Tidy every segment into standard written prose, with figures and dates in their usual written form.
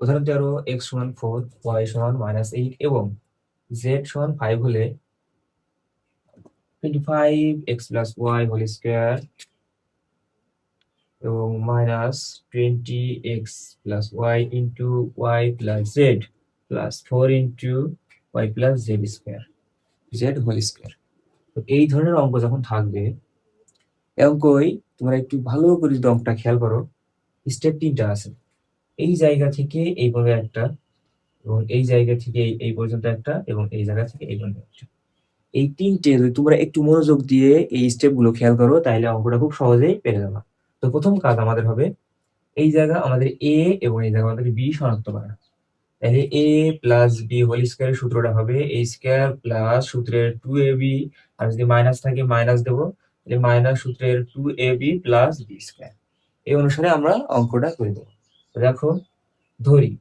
উদাহরণ 13 x সমান 4 y সমান -8 এবং z সমান 5 হলে 25x plus y whole square এবং -20x plus y into y plus z plus 4 into y plus z square z whole square. তো এই ধরনের অঙ্ক যখন থাকবে, এই অঙ্কই তোমরা একটু ভালো করে যদি অঙ্কটা খেয়াল করো, স্টেপ 3টা আছে। এই জায়গা থেকে এই পর্যন্ত একটা, এবং এই জায়গা থেকে এই পর্যন্ত একটা, এবং এই জায়গা থেকে এই পর্যন্ত একটা। এই 3টে যদি তোমরা একটু মনোযোগ দিয়ে এই স্টেপগুলো খেয়াল করো, তাহলে অঙ্কটা খুব সহজেই পেরে যাবে। তো প্রথম কাজ আমাদের হবে এই জায়গা আমাদের এ এবং এই জায়গা আমাদের বি শনাক্ত করা। তাহলে এ প্লাস বি হোল স্কয়ারের সূত্রটা হবে এ স্কয়ার প্লাস সূত্রের 2ab, আর যদি মাইনাস থাকে মাইনাস দেবো, তাহলে মাইনাস সূত্রের 2ab প্লাস বি স্কয়ার। এই অনুসারে আমরা অঙ্কটা করে দেবো। দেখো, ধরি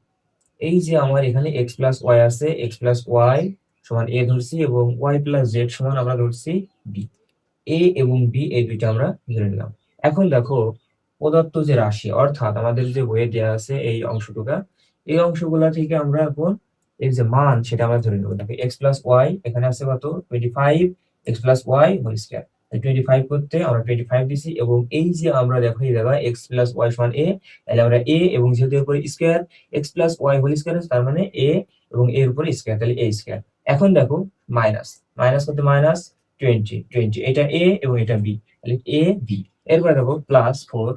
এই যে আমার এখানে x প্লাস ওয়াই আছে, x প্লাস ওয়াই সমান a ধরছি এবং y প্লাস জেড সমান আমরা ধরছি b। a এবং b এই দুইটা আমরা ধরে নিলাম। এখন দেখো, প্রদত্ত যে রাশি অর্থাৎ আমাদের যে বইয়ে দেওয়া আছে এই অংশটুকা, এই অংশগুলা থেকে আমরা এখন এর যে মান সেটা আমরা ধরে নেবো। দেখো x প্লাস ওয়াই এখানে আছে কত 25, x plus y whole square 25 করতে আমরা 25 দিছি, এবং এই যে আমরা দেখো এই জায়গায় x প্লাস ওয়াই সমান a, তাহলে আমরা a এবং যেহেতু এর উপরে square x plus y whole square আছে, তার মানে a এবং এর উপরে স্কয়ার, তাহলে a স্কয়ার। এখন দেখো মাইনাস মাইনাস করতে মাইনাস 20 এটা a এবং এটা b, তাহলে a b। এরপরে দেখো প্লাস 4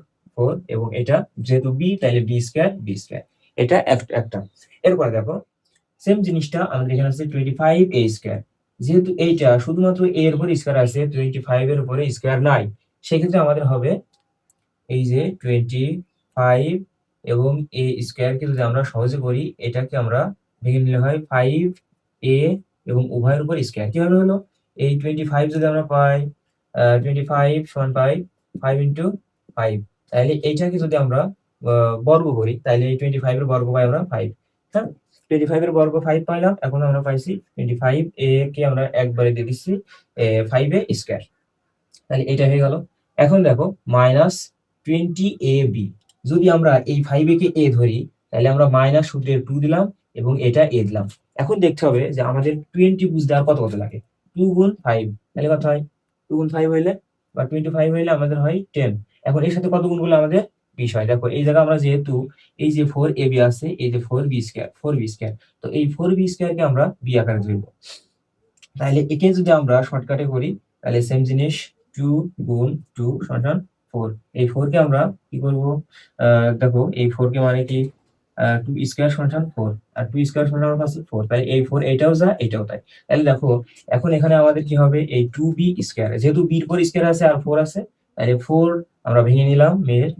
এবং এটা যেহেতু b তাহলে b স্কয়ার b স্কয়ার, এটা একটা। এরপরে দেখো সেম জিনিসটা আমাদের এখানে আছে 25 a স্কয়ার, যেহেতু এইটা শুধুমাত্র a এর উপরে স্কয়ার আছে, 25 এর উপরে স্কয়ার নাই, সেক্ষেত্রে আমাদের হবে এই যে 25 এবং a স্কয়ারকে যদি আমরা সহজে করি, এটাকে আমরা ভেঙে নিলে হয় 5a এবং উভয়ের উপর স্কয়ার। কিভাবে হলো, এই 25 যদি আমরা পাই 25 সমান পাই 5 ইন্টু 5, তাহলে এইটাকে যদি আমরা বর্গ করি, তাহলে এই 25 এর বর্গ পাই আমরা 5। হ্যাঁ, 25 এর বর্গ 5 পাইলাম। এখন আমরা পাইছি 25 a কে আমরা একবারে দিয়ে দিচ্ছি 5a স্কয়ার, তাহলে এটা হয়ে গেল। এখন দেখো -20ab, যদি আমরা এই 5a কে a ধরি, তাহলে আমরা মাইনাস সূত্রের 2 দিলাম এবং এটা a দিলাম। এখন দেখতে হবে যে আমাদের 20 বুঝতে আর কত কত লাগে। 2 গুণ 5, তাহলে কত হয় 2 গুণ 5 হইলে বা 25 হইলে আমাদের হয় 10। এখন এর সাথে কত গুণ করলে আমাদের 20 হয়। দেখো এই জায়গা আমরা যেহেতু এই যে 4ab আছে, এই যে 4b স্কয়ার, তো এই 4b স্কয়ারকে আমরা b আকারে ধরব। তাহলে একে যদি আমরা শর্টকাটে করি, তাহলে সেম জিনিস 2 গুণ 2 সমান 4। এই 4 কে আমরা কি করব, দেখো এই 4 কে মানে কি 2 স্কয়ার সমান 4, আর 2 স্কয়ার সমান আমরা পাচ্ছি 4, তাই এই 4 এটাও যা এটাও তাই। তাহলে দেখো এখন এখানে আমাদের কি হবে, এই 2b স্কয়ার, যেহেতু b এর পর স্কয়ার আছে আর 4 আছে, তাহলে 4 আমরা ভেঙে নিলাম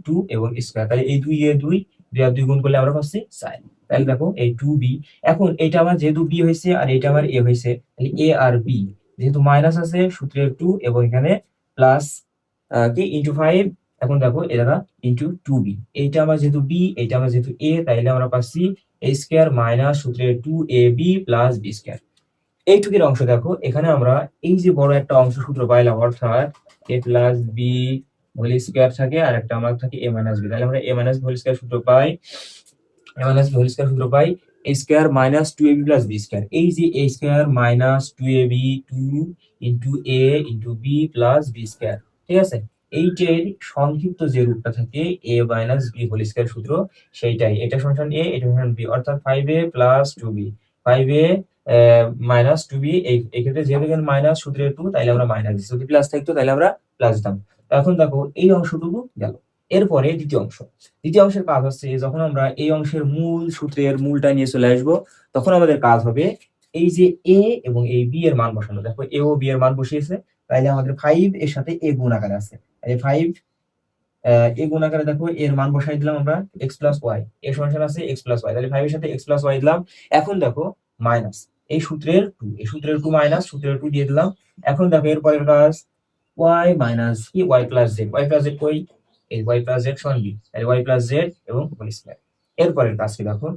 2 এবং স্কয়ার, তাহলে এই 2 এ 2 2 আর 2 গুণ করলে আমরা পাচ্ছি 4। তাহলে দেখো এই 2b, এখন এটা আমার যেহেতু b হয়েছে আর এটা আমার a হয়েছে, তাহলে a আর b, যেহেতু মাইনাস আছে সূত্রের 2 এবং এখানে প্লাস কি ইনটু 5, এখন দেখো এটা ইনটু 2b, এইটা আমার যেহেতু b এইটা আমার যেহেতু a, তাইলে আমরা পাচ্ছি a স্কয়ার মাইনাস সূত্রের 2ab প্লাস b স্কয়ার। এইটুকুর অংশ দেখো, এখানে আমরা এই যে বড় একটা অংশ সূত্র পাইলাম, অর্থাৎ a plus b whole square থাকে আর একটা আমার থাকে a মাইনাস b, তাহলে আমরা a মাইনাস হোল স্কয়ার সূত্র পাই, a মাইনাস হোল স্কয়ার সূত্র পাই a square minus 2ab plus b square. এই যে a square minus 2ab 2 into a into b plus b square, ঠিক আছে। এইটার সংক্ষিপ্ত যে রূপটা থাকে a minus b whole square সূত্র, সেইটাই এটা সমান a এটা সমান b, অর্থাৎ 5a plus 2b, 5a minus 2b। এই ক্ষেত্রে যেহেতু এখানে মাইনাস সূত্রের 2, তাইলে আমরা মাইনাস দিচ্ছি, যদি প্লাস থাকতো তাহলে আমরা প্লাস দিতাম। এখন দেখো এই অংশটুকু গেল। এরপরে দ্বিতীয় অংশের কাজ হচ্ছে, যখন আমরা এই অংশের মূল সূত্রের মূলটা নিয়ে চলে আসবো, তখন আমাদের কাজ হবে এই যে a এবং এই b এর মান বসানো। দেখো a ও b এর মান বসিয়েছে, তাইলে আমাদের 5 এর সাথে a গুণ আকারে আছে, তাহলে 5 a গুণ আকারে দেখো এর মান বসাই দিলাম আমরা x প্লাস ওয়াই, এর সমান আছে x প্লাস ওয়াই, তাহলে 5 এর সাথে x প্লাস ওয়াই দিলাম। এখন দেখো মাইনাস এই সূত্রের 2, এই সূত্রের 2 মাইনাস সূত্রের 2 দিয়ে দিলাম। এখন দেখো এর পরের কাজ y মাইনাস কি y প্লাস z কই, এই y প্লাস z সমান b, তাহলে y প্লাস z এবং হোল স্কয়ার। এরপরের কাজ কি দেখো,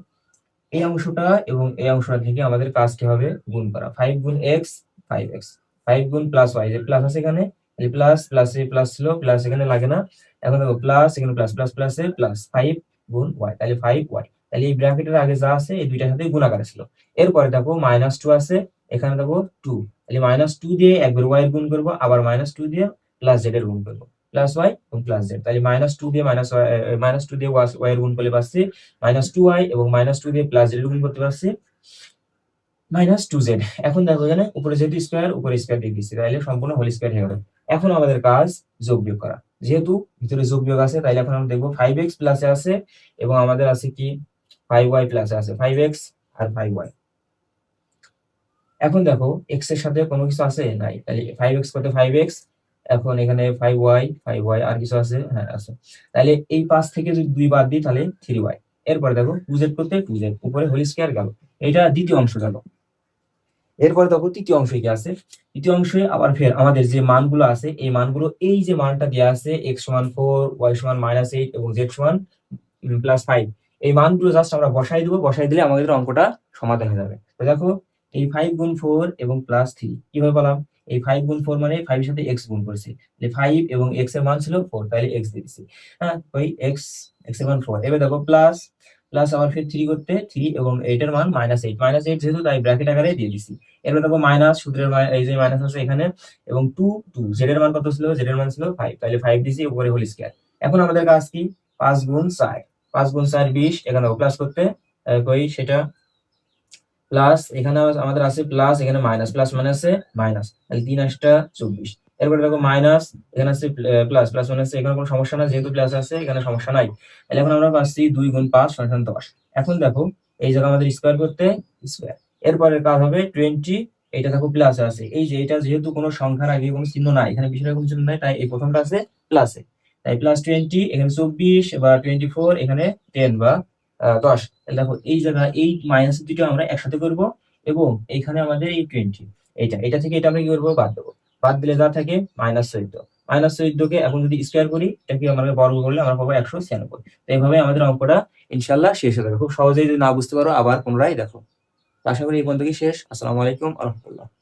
এই অংশটা এবং এই অংশটা থেকে আমাদের কাজ কি হবে, গুণ করা। 5 গুণ x 5x, 5 গুণ প্লাস y, যে প্লাস আছে এখানে, এই প্লাস প্লাসে প্লাস ছিল, প্লাস এখানে লাগে না। এখন দেখো প্লাস এখানে প্লাস প্লাস প্লাসে প্লাস 5 গুণ y, তাহলে 5y, তাহলে এই ব্র্যাকেটের আগে যা আছে এই দুইটার সাথে গুণাকারে ছিল। এরপরে দেখো -2 আছে, এখানে দেখো 2, তাহলে -2 দিয়ে একবার ওয়াই এর গুণ করবো, আবার -2 দিয়ে প্লাস জেড এর গুণ করবো, প্লাস ওয়াই এবং প্লাস জেড। তাহলে -2 দিয়ে -2 দিয়ে ওয়াই এর গুণ করলে পাচ্ছি -2y, এবং -2 দিয়ে প্লাস জেড এর গুণ করতে পারছি -2z। এখন দেখো এখানে উপরে যেহেতু স্কোয়ার, উপরে স্কোয়ার দিয়ে দিচ্ছি, তাহলে সম্পূর্ণ হোল স্কোয়ার হয়ে গেল। এখন আমাদের কাজ যোগ বিয়োগ করা। যেহেতু ভিতরে যোগ বিয়োগ আছে, তাইলে এখন আমরা দেখবো 5x প্লাসে আছে এবং আমাদের আছে কি 5y প্লাসে আছে, 5x আর 5y। এখন দেখো x এর সাথে কোনো কিছু আছে নাই, তাহলে 5x করতে 5x, এখন এখানে 5y আর কিছু আছে, হ্যাঁ আছে। তাহলে এই 5 থেকে যদি 2 বাদ দিই তাহলে 3y। এরপরে দেখো 2z করতে 2z, উপরে হোল স্কোয়ার গেল, এটা দ্বিতীয় অংশ গেল। এরপরে দেখো তৃতীয় অংশ কি আছে, তৃতীয় অংশে আবার ফের আমাদের যে মানগুলো আছে এই মানগুলো, এই যে মানটা দেওয়া আছে x সমান 4, y সমান -8 এবং z সমান +5, এই মানগুলো জাস্ট আমরা বসাই দেবো, বসাই দিলে আমাদের অঙ্কটা সমাধান হয়ে যাবে। তো দেখো এই 5 গুণ 4 এবং +3 কিভাবে পেলাম, এই 5 গুণ 4 মানে 5 এর সাথে x গুণ করেছি, 5 এবং x এর মান ছিল 4, তাহলে x দিয়ে দিচ্ছি, হ্যাঁ ওই x এর মান 4। এবার দেখো প্লাস প্লাস আবার ফির 3 করতে 3 এবং 8 এর মান -8 যেহেতু তাই ব্র্যাকেট আকারে দিয়ে দিচ্ছি। এরপর দেখো মাইনাস, সূত্রের এই যে মাইনাস আছে এখানে, এবং 2 জেড এর মান কত ছিল, জেড এর মান ছিল 5, তাহলে 5 দিছি, উপরে হোল স্কয়ার। এখন আমাদের কাজ কি 5 গুণ 4, 5 গুণ 4 20, এখানে প্লাস করতে কই সেটা প্লাস, এখানে আমাদের আছে প্লাস, এখানে মাইনাস, প্লাস মাইনাসে মাইনাস, তাহলে 3 8 24। এরপরে দেখো মাইনাস, এখানে আছে প্লাস, প্লাস মাইনাসে এখানে কোনো সমস্যা না, যেহেতু প্লাস আছে এখানে সমস্যা নাই। তাহলে এখন আমরা পাচ্ছি 2 গুণ 5 সমান 10। এখন দেখো এই জায়গা আমাদের স্কয়ার করতে স্কয়ার, এরপরে কাজ হবে 20, এটা দেখো প্লাস আছে, এই যে এটা যেহেতু কোনো সংখ্যার আগে কোনো চিহ্ন নাই, এখানে বিষয়ের কোনো চিহ্ন নাই, তাই এই প্রথমটা আছে প্লাসে, তাই +20, এখানে 24 বা 24, এখানে 10 বা 10। তাহলে দেখো এই জায়গা এই মাইনাস দুটো আমরা একসাথে করব, এবং এইখানে আমাদের এই 20, এটা থেকে এটা আমরা কি করবো, বাদ দেবো। বাদ দিলে যা থাকে -14, -14 কে এখন যদি স্কোয়ার করি, এটাকে আমরা বর্গ করলে আমরা পাবো 196। তো এইভাবে আমাদের অঙ্কটা ইনশাল্লাহ শেষ হয়ে যাবে। খুব সহজেই, যদি না বুঝতে পারো আবার পুনরায় দেখো। তো আশা করি এই পর্যন্ত কি শেষ। আসসালামু আলাইকুম আ রহমতুল্লাহ।